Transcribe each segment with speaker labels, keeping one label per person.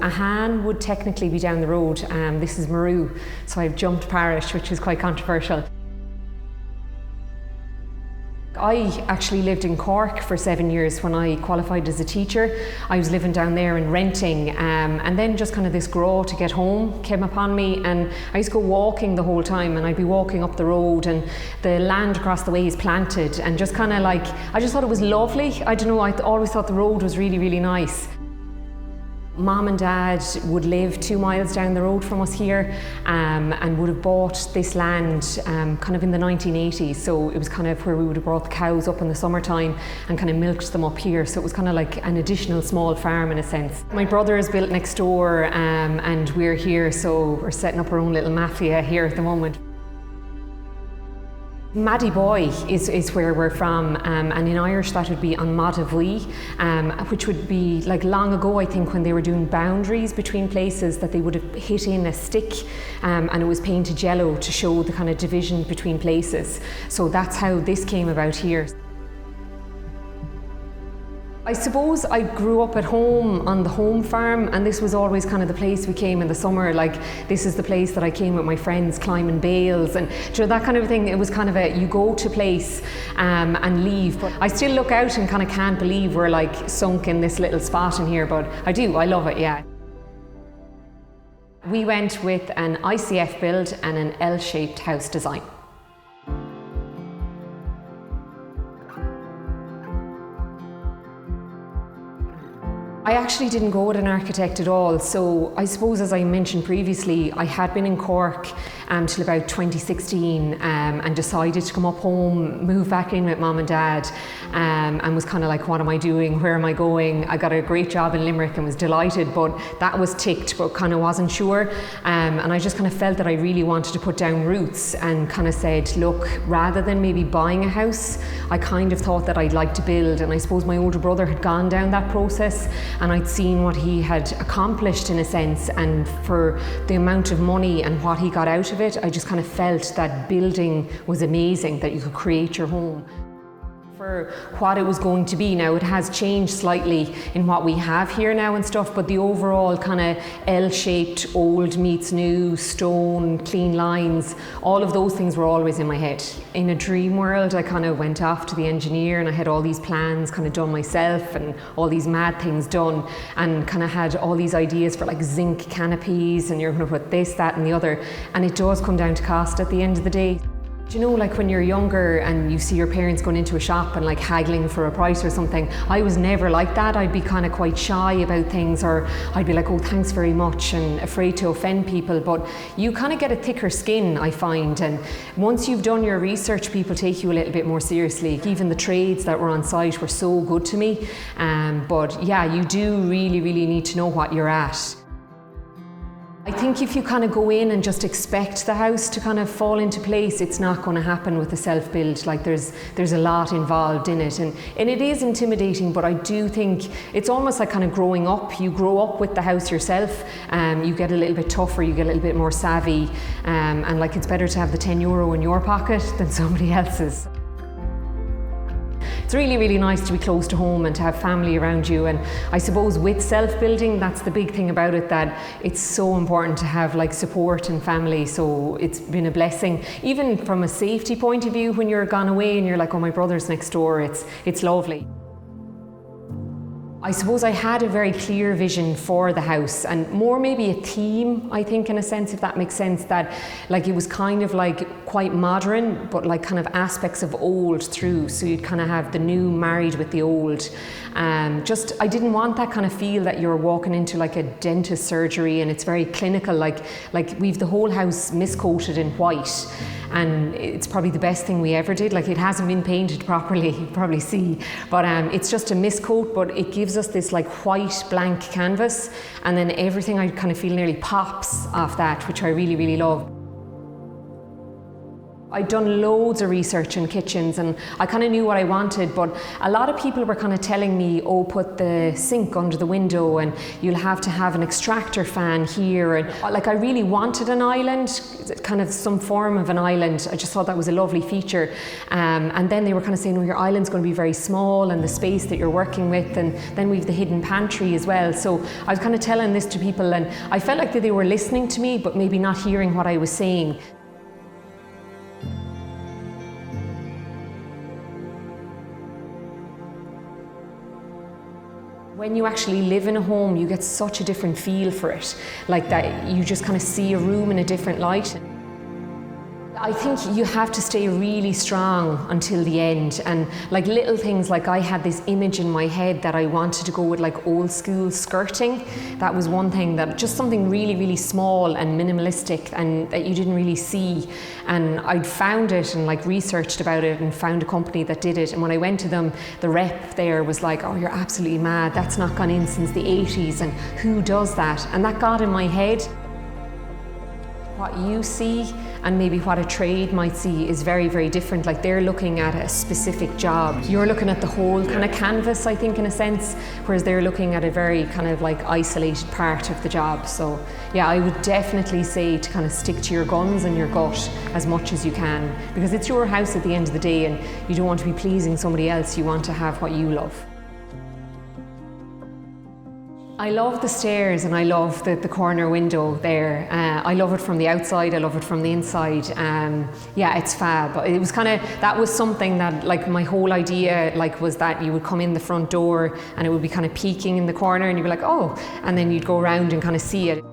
Speaker 1: Ahan would technically be down the road. This is Maru, so I've jumped parish, which is quite controversial. I actually lived in Cork for 7 years when I qualified as a teacher. I was living down there and renting, and then just kind of this grow to get home came upon me, and I used to go walking the whole time, and I'd be walking up the road and the land across the way is planted, and just kind of like, I just thought it was lovely. I don't know, I always thought the road was really, really nice. Mom and Dad would live 2 miles down the road from us here, and would have bought this land kind of in the 1980s. So it was kind of where we would have brought the cows up in the summertime and kind of milked them up here. So it was kind of like an additional small farm in a sense. My brother is built next door, and we're here, so we're setting up our own little mafia here at the moment. Maddie Boy is where we're from, and in Irish that would be an Madavui, which would be like long ago, I think, when they were doing boundaries between places, that they would have hit in a stick, and it was painted yellow to show the kind of division between places. So that's how this came about here. I suppose I grew up at home on the home farm, and this was always kind of the place we came in the summer. Like, this is the place that I came with my friends climbing bales, and you know, that kind of thing. It was kind of a, you go to place and leave. But I still look out and kind of can't believe we're like sunk in this little spot in here, but I do, I love it, yeah. We went with an ICF build and an L-shaped house design. I actually didn't go with an architect at all. So I suppose, as I mentioned previously, I had been in Cork till about 2016, and decided to come up home, move back in with Mom and Dad, and was kind of like, what am I doing? Where am I going? I got a great job in Limerick and was delighted, but that was ticked, but kind of wasn't sure. And I just kind of felt that I really wanted to put down roots, and kind of said, look, rather than maybe buying a house, I kind of thought that I'd like to build. And I suppose my older brother had gone down that process, and I'd seen what he had accomplished in a sense, and for the amount of money and what he got out of it, I just kind of felt that building was amazing, that you could create your home. For what it was going to be now, it has changed slightly in what we have here now and stuff, but the overall kind of L-shaped, old meets new, stone, clean lines, all of those things were always in my head. In a dream world, I kind of went off to the engineer and I had all these plans kind of done myself and all these mad things done, and kind of had all these ideas for like zinc canopies, and you're going to put this, that and the other, and it does come down to cost at the end of the day. Do you know, like when you're younger and you see your parents going into a shop and like haggling for a price or something, I was never like that. I'd be kind of quite shy about things, or I'd be like, oh, thanks very much, and afraid to offend people. But you kind of get a thicker skin, I find, and once you've done your research, people take you a little bit more seriously. Even the trades that were on site were so good to me. But yeah, you do really, really need to know what you're at. I think if you kind of go in and just expect the house to kind of fall into place, it's not going to happen with a self-build. Like there's a lot involved in it, and it is intimidating, but I do think it's almost like kind of growing up. You grow up with the house yourself, you get a little bit tougher, you get a little bit more savvy, and like it's better to have the €10 in your pocket than somebody else's. It's really, really nice to be close to home and to have family around you, and I suppose with self-building, that's the big thing about it, that it's so important to have like support and family. So it's been a blessing, even from a safety point of view. When you're gone away and you're like, oh, my brother's next door, it's lovely. I suppose I had a very clear vision for the house, and more maybe a theme, I think, in a sense, if that makes sense, that like it was kind of like quite modern, but like kind of aspects of old through, so you'd kind of have the new married with the old. I didn't want that kind of feel that you're walking into like a dentist surgery and it's very clinical, like we've the whole house miscoated in white. And it's probably the best thing we ever did. Like, it hasn't been painted properly, you can probably see, but it's just a miscoat, but it gives us this like white blank canvas, and then everything, I kind of feel, nearly pops off that, which I really, really love. I'd done loads of research in kitchens and I kind of knew what I wanted, but a lot of people were kind of telling me, oh, put the sink under the window and you'll have to have an extractor fan here. And like, I really wanted an island, kind of some form of an island. I just thought that was a lovely feature. And then they were kind of saying, oh, your island's going to be very small and the space that you're working with, and then we've the hidden pantry as well. So I was kind of telling this to people and I felt like that they were listening to me, but maybe not hearing what I was saying. When you actually live in a home, you get such a different feel for it. Like that, you just kind of see a room in a different light. I think you have to stay really strong until the end, and like little things, like I had this image in my head that I wanted to go with like old school skirting. That was one thing, that just something really, really small and minimalistic and that you didn't really see. And I'd found it and like researched about it and found a company that did it. And when I went to them, the rep there was like, oh, you're absolutely mad. That's not gone in since the 80s and who does that? And that got in my head. What you see and maybe what a trade might see is very, very different. Like they're looking at a specific job. You're looking at the whole kind of canvas, I think, in a sense, whereas they're looking at a very kind of like isolated part of the job. So yeah, I would definitely say to kind of stick to your guns and your gut as much as you can, because it's your house at the end of the day and you don't want to be pleasing somebody else. You want to have what you love. I love the stairs and I love the corner window there. I love it from the outside, I love it from the inside. Yeah, it's fab. It was kind of, that was something that like my whole idea like was that you would come in the front door and it would be kind of peeking in the corner and you'd be like, oh, and then you'd go around and kind of see it.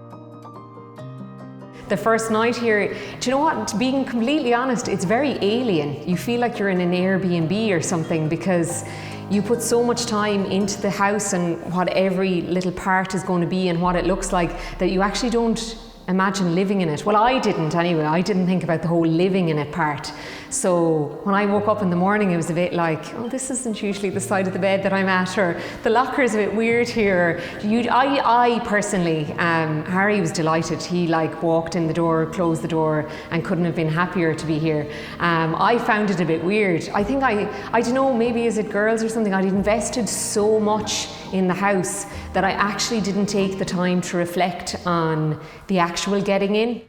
Speaker 1: The first night here, do you know what, being completely honest, it's very alien. You feel like you're in an Airbnb or something, because you put so much time into the house and what every little part is going to be and what it looks like, that you actually don't imagine living in it. Well, I didn't anyway. I didn't think about the whole living in it part. So when I woke up in the morning, it was a bit like, oh, this isn't usually the side of the bed that I'm at, or the locker is a bit weird here. I personally, Harry was delighted. He like walked in the door, closed the door, and couldn't have been happier to be here. I found it a bit weird. I think I don't know, maybe is it girls or something, I'd invested so much in the house that I actually didn't take the time to reflect on the actual getting in.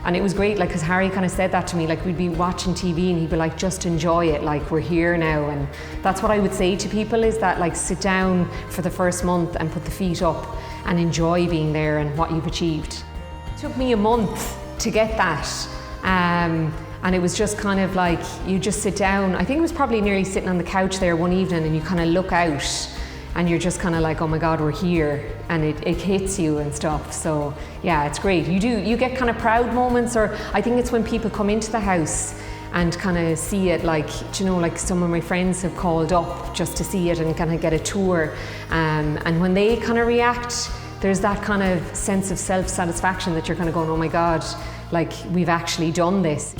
Speaker 1: And it was great, like, because Harry kind of said that to me, like we'd be watching TV and he'd be like, just enjoy it, like we're here now. And that's what I would say to people, is that like sit down for the first month and put the feet up and enjoy being there and what you've achieved. It took me a month to get that. And it was just kind of like, you just sit down. I think it was probably nearly sitting on the couch there one evening and you kind of look out and you're just kind of like, oh my God, we're here, and it hits you and stuff. So yeah, it's great. You get kind of proud moments, or I think it's when people come into the house and kind of see it, like, you know, like some of my friends have called up just to see it and kind of get a tour. And when they kind of react, there's that kind of sense of self-satisfaction that you're kind of going, oh my God, like we've actually done this.